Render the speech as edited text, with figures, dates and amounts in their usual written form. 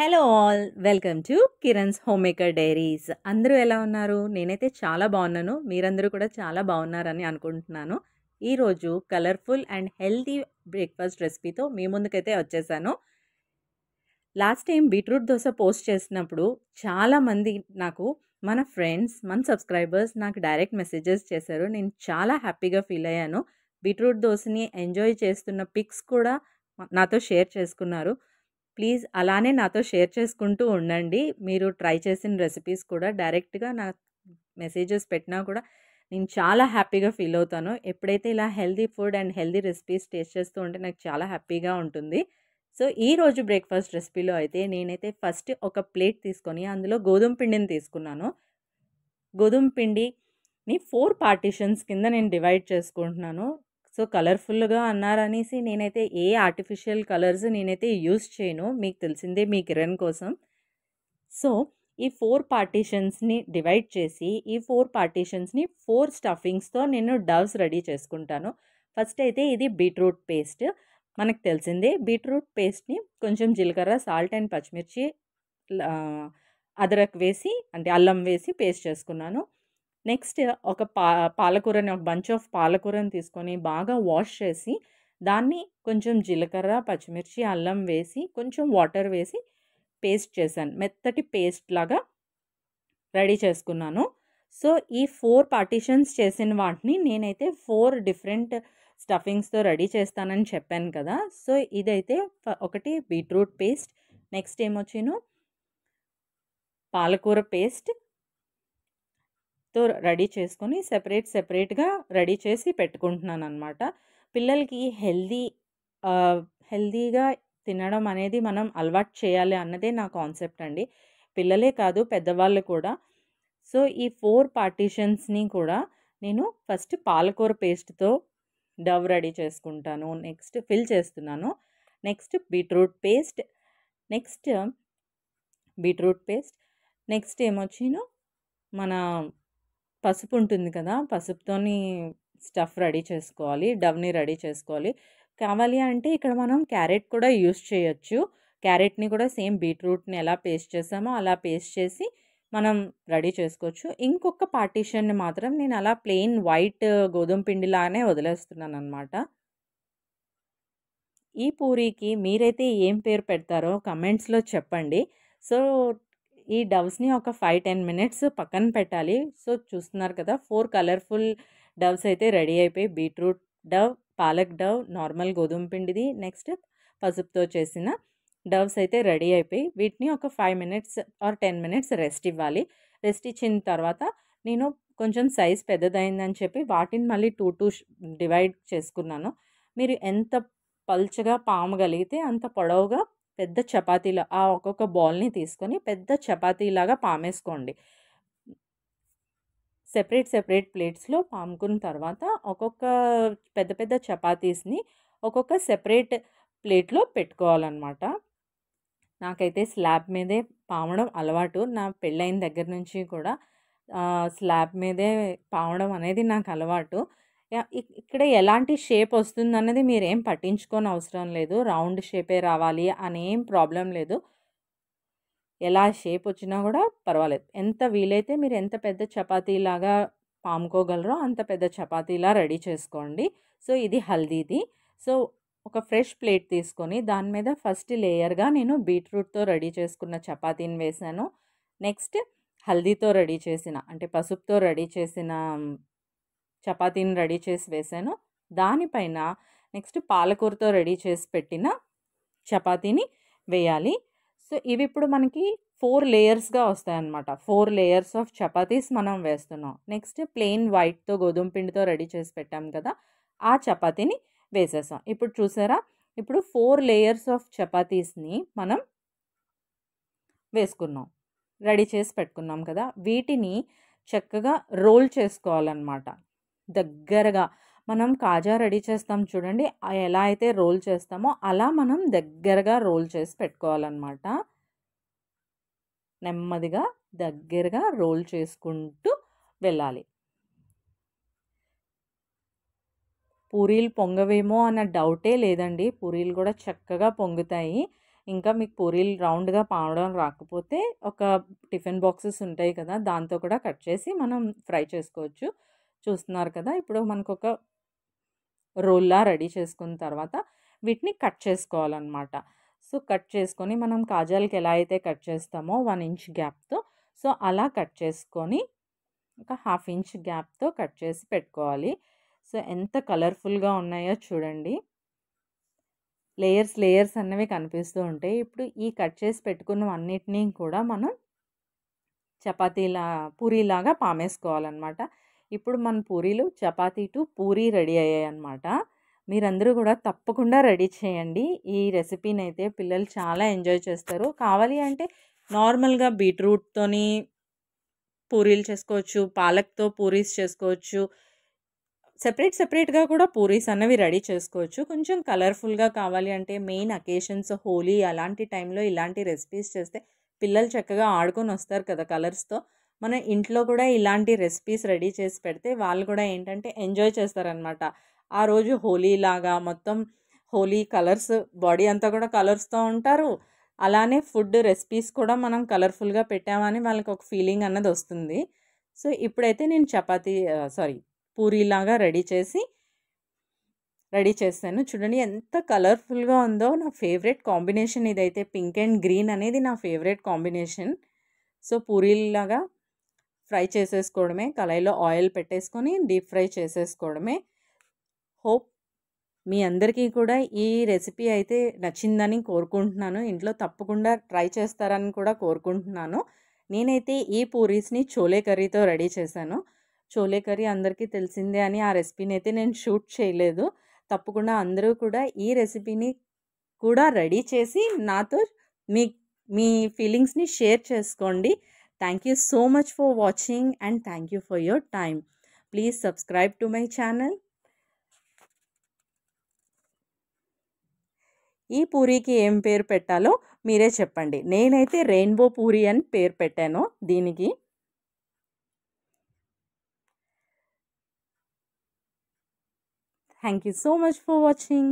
Hello all welcome to Kiran's home maker diaries. అందరూ ఎలా ఉన్నారు? నేనైతే చాలా బాగున్నాను. మీరందరూ కూడా చాలా బాగున్నారని అనుకుంటున్నాను. ఈరోజు కలర్ఫుల్ అండ్ హెల్తీ బ్రేక్ఫాస్ట్ రెసిపీతో మీ ముందుకైతే వచ్చేసాను. Last time beetroot dosa post చేసినప్పుడు చాలామంది నాకు మన ఫ్రెండ్స్, మన సబ్స్క్రైబర్స్ నాకు డైరెక్ట్ మెసేజెస్ చేశారు. నేను చాలా హ్యాపీగా ఫీల్ అయ్యాను. బీట్రూట్ దోశని ఎంజాయ్ చేస్తున్న పిక్స్ కూడా నాతో షేర్ చేసుకున్నారు. ప్లీజ్ అలానే నాతో షేర్ చేసుకుంటూ ఉండండి. మీరు ట్రై చేసిన రెసిపీస్ కూడా డైరెక్ట్‌గా నాకు మెసేజెస్ పెట్టినా కూడా నేను చాలా హ్యాపీగా ఫీల్ అవుతాను. ఎప్పుడైతే ఇలా healthy food and healthy recipes taste చేస్తూ ఉంటే నాకు చాలా హ్యాపీగా ఉంటుంది. సో, ఈరోజు బ్రేక్‌ఫాస్ట్ రెసిపీలో అయితే నేనైతే ఫస్ట్ ఒక ప్లేట్ తీసుకొని అందులో గోధుమ పిండిని తీసుకున్నాను. గోధుమ పిండిని 4 పార్టిషన్స్ కింద నేను డివైడ్ చేసుకుంటున్నాను. సో, కలర్‌ఫుల్‌గా అన్నారనేసి నేనైతే ఏ ఆర్టిఫిషియల్ కలర్స్ నేనైతే యూజ్ చేయను. మీకు తెలిసిందే మీ కిరణ్ కోసం. సో, ఈ 4 పార్టిషన్స్‌ని డివైడ్ చేసి, ఈ 4 పార్టిషన్స్‌ని 4 స్టఫింగ్స్‌తో నేను డవ్స్ రెడీ చేసుకుంటాను. ఫస్ట్ అయితే ఇది బీట్రూట్ పేస్ట్. మనకు తెలిసిందే బీట్రూట్ పేస్ట్‌ని కొంచెం జీలకర్ర, సాల్ట్ అండ్ పచ్చిమిర్చి ఆహ్, అదరక్ వేసి అంటే అల్లం వేసి పేస్ట్ చేసుకున్నాను. నెక్స్ట్ ఒక పాలకూరని ఒక బంచ్ ఆఫ్ పాలకూరని తీసుకొని బాగా వాష్ చేసి, దాన్ని కొంచెం జీలకర్ర, పచ్చిమిర్చి, అల్లం వేసి, కొంచెం వాటర్ వేసి పేస్ట్ చేశాను. మెత్తటి పేస్ట్ లాగా రెడీ చేసుకున్నాను. సో, ఈ 4 పార్టిషన్స్ చేసిన వాటిని నేనైతే 4 డిఫరెంట్ స్టఫింగ్స్‌తో రెడీ చేస్తానని చెప్పాను కదా! సో, ఇదైతే ఒకటి బీట్రూట్ పేస్ట్, నెక్స్ట్ ఏమొచ్చిను పాలకూర పేస్ట్ తో రెడీ చేసుకొని సెపరేట్‌గా రెడీ చేసి పెట్టుకుంటున్నాననమాట. పిల్లలకి హెల్తీగా తినడం అనేది మనం అలవాటు చేయాలి అన్నదే నా కాన్సెప్ట్ అండి. పిల్లలే కాదు పెద్దవాళ్ళు కూడా. సో, ఈ 4 పార్టిషన్స్‌ని కూడా నేను ఫస్ట్ పాలకూర పేస్ట్‌తో డవ్ రెడీ చేసుకుంటాను. నెక్స్ట్ ఫిల్ చేస్తున్నాను. Next beetroot paste, next beetroot paste, next ఏమొచ్చిను మన పసుపు ఉంటుంది కదా! పసుపుతోని స్టఫ్ రెడీ చేసుకోవాలి. డవ్‌ని రెడీ చేసుకోవాలి. కావాలి అంటే ఇక్కడ మనం క్యారెట్ కూడా యూజ్ చేయొచ్చు. క్యారెట్‌ని కూడా సేమ్ బీట్రూట్‌ని ఎలా పేస్ట్ చేసామో అలా పేస్ట్ చేసి మనం రెడీ చేసుకోవచ్చు. ఇంకొక పార్టిషన్‌ని మాత్రం నేను అలా ప్లెయిన్ వైట్ గోధుమ పిండిలానే వదిలేస్తున్నాననమాట. ఈ పూరీకి మీరైతే ఏం పేరు పెడతారో కమెంట్స్‌లో చెప్పండి. సో, ఈ డవ్స్‌ని ఒక 5, 10 మినిట్స్ పక్కన పెట్టాలి. సో, చూస్తున్నారు కదా! 4 కలర్‌ఫుల్ డవ్స్ అయితే రెడీ అయిపోయి beetroot Dove, palak Dove, normal గోధుమ పిండిది, నెక్స్ట్ పసుపుతో చేసిన డవ్స్ అయితే రెడీ అయిపోయి వీటిని ఒక 5 మినిట్స్ ఆర్ 10 మినిట్స్ రెస్ట్ ఇవ్వాలి. రెస్ట్ ఇచ్చిన తర్వాత నేను కొంచెం సైజ్ పెద్దదయిందని చెప్పి వాటిని మళ్ళీ 2 డివైడ్ చేసుకున్నాను. మీరు ఎంత పల్చగా పామగలిగితే అంత పొడవుగా పెద్ద చపాతీలా ఒక్కొక్క బాల్‌ని తీసుకొని పెద్ద చపాతీలాగా పామేసుకోండి. సెపరేట్ ప్లేట్స్‌లో పాముకున్న తర్వాత ఒక్కొక్క పెద్ద పెద్ద చపాతీస్‌ని ఒక్కొక్క సెపరేట్ ప్లేట్‌లో పెట్టుకోవాలనమాట. నాకైతే స్లాబ్ మీదే పామడం అలవాటు. నా పెళ్ళైన దగ్గర నుంచి కూడా స్లాబ్ మీదే పామడం అనేది నాకు అలవాటు. ఇక్కడ ఎలాంటి షేప్ వస్తుందన్నది మీరేం పట్టించుకోనవసరం లేదు. రౌండ్ షేపే రావాలి అనేం ప్రాబ్లమ్ లేదు. ఎలా షేప్ వచ్చినా కూడా పర్వాలేదు. ఎంత వీలైతే మీరు ఎంత పెద్ద చపాతీలాగా పాముకోగలరో అంత పెద్ద చపాతీలా రెడీ చేసుకోండి. సో, ఇది హల్దీది. సో, ఒక ఫ్రెష్ ప్లేట్ తీసుకొని దాని మీద ఫస్ట్ లేయర్‌గా నేను బీట్రూట్‌తో రెడీ చేసుకున్న చపాతీని వేశాను. నెక్స్ట్ హల్దీతో రెడీ చేసిన అంటే పసుపుతో రెడీ చేసిన చపాతీని రెడీ చేసి వేశాను. దానిపైన నెక్స్ట్ పాలకూరతో రెడీ చేసి పెట్టిన చపాతీని వేయాలి. సో, ఇవిప్పుడు మనకి 4 లేయర్స్‌గా వస్తాయన్నమాట. 4 లేయర్స్ ఆఫ్ చపాతీస్ మనం వేస్తున్నాం. నెక్స్ట్ ప్లెయిన్ వైట్‌తో గోధుమ పిండితో రెడీ చేసి పెట్టాం కదా! ఆ చపాతీని వేసేసాం. ఇప్పుడు చూసారా? ఇప్పుడు 4 లేయర్స్ ఆఫ్ చపాతీస్‌ని మనం వేసుకున్నాం. రెడీ చేసి పెట్టుకున్నాం కదా! వీటిని చక్కగా రోల్ చేసుకోవాలన్నమాట. దగ్గరగా మనం కాజా రెడీ చేస్తాం చూడండి. ఎలా అయితే రోల్ చేస్తామో అలా మనం దగ్గరగా రోల్ చేసి పెట్టుకోవాలన్నమాట. నెమ్మదిగా దగ్గరగా రోల్ చేసుకుంటూ వెళ్ళాలి. పూరీలు పొంగవేమో అన్న డౌటే లేదండి. పూరీలు కూడా చక్కగా పొంగుతాయి. ఇంకా మీకు పూరీలు రౌండ్‌గా పావడం రాకపోతే ఒక టిఫిన్ బాక్సెస్ ఉంటాయి కదా! దాంతో కూడా కట్ చేసి మనం ఫ్రై చేసుకోవచ్చు. చూస్తున్నారు కదా! ఇప్పుడు మనకొక రోల్‌లా రెడీ చేసుకున్న తర్వాత వీటిని కట్ చేసుకోవాలనమాట. సో, కట్ చేసుకొని మనం కాజాలకి ఎలా అయితే కట్ చేస్తామో 1 ఇంచ్ గ్యాప్‌తో సో, అలా కట్ చేసుకొని ఒక హాఫ్ ఇంచ్ గ్యాప్‌తో కట్ చేసి పెట్టుకోవాలి. సో, ఎంత కలర్‌ఫుల్‌గా ఉన్నాయో చూడండి. లేయర్స్ అన్నవి కనిపిస్తూ ఉంటాయి. ఇప్పుడు ఈ కట్ చేసి పెట్టుకున్నవన్నిటిని కూడా మనం పూరీలాగా పామేసుకోవాలనమాట. ఇప్పుడు మన పూరీలు చపాతీ టు పూరీ రెడీ అయ్యాయన్నమాట. మీరందరూ కూడా తప్పకుండా రెడీ చేయండి. ఈ రెసిపీనైతే పిల్లలు చాలా ఎంజాయ్ చేస్తారు. కావాలి అంటే నార్మల్‌గా బీట్రూట్‌తోని పూరీలు చేసుకోవచ్చు. పాలక్‌తో పూరీస్ చేసుకోవచ్చు. సెపరేట్‌గా కూడా పూరీస్ అన్నవి రెడీ చేసుకోవచ్చు. కొంచెం కలర్‌ఫుల్‌గా కావాలి అంటే మెయిన్ అకేషన్స్ హోలీ అలాంటి టైంలో ఇలాంటి రెసిపీస్ చేస్తే పిల్లలు చక్కగా ఆడుకొనొస్తారు కదా కలర్స్‌తో. మన ఇంట్లో కూడా ఇలాంటి రెసిపీస్ రెడీ చేసి పెడితే వాళ్ళు కూడా ఏంటంటే ఎంజాయ్ చేస్తారనమాట. ఆ రోజు హోలీలాగా మొత్తం హోలీ కలర్స్ బాడీ అంతా కూడా కలర్స్‌తో ఉంటారు. అలానే ఫుడ్ రెసిపీస్ కూడా మనం కలర్‌ఫుల్‌గా పెట్టామని వాళ్ళకొక ఫీలింగ్ అన్నదొస్తుంది. సో, ఇప్పుడైతే నేను పూరీలాగా రెడీ చేశాను. చూడండి ఎంత కలర్‌ఫుల్‌గా ఉందో. నా ఫేవరెట్ కాంబినేషన్ ఇదైతే పింక్ అండ్ గ్రీన్ అనేది నా ఫేవరెట్ కాంబినేషన్. సో, పూరీల్లాగా ఫ్రై చేసేసుకోవడమే. కళాయిలో ఆయిల్ పెట్టేసుకొని డీప్ ఫ్రై చేసేసుకోవడమే. హోప్ మీ అందరికీ కూడా ఈ రెసిపీ అయితే నచ్చిందని కోరుకుంటున్నాను. ఇంట్లో తప్పకుండా ట్రై చేస్తారని కూడా కోరుకుంటున్నాను. నేనైతే ఈ పూరీస్‌ని చోలే కర్రీతో రెడీ చేశాను. చోలే కర్రీ అందరికీ తెలిసిందే అని ఆ రెసిపీనైతే నేను షూట్ చేయలేదు. తప్పకుండా అందరూ కూడా ఈ రెసిపీని కూడా రెడీ చేసి నాతో మీ మీ ఫీలింగ్స్‌ని షేర్ చేసుకోండి. Thank you so much for watching and thank you for your time. Please subscribe to my channel. ఈ పూరీకి ఏం పేరు పెట్టాలో మీరే చెప్పండి. నేనైతే రెయిన్బో పూరీ అని పేరు పెట్టాను దీనికి. Thank you so much for watching.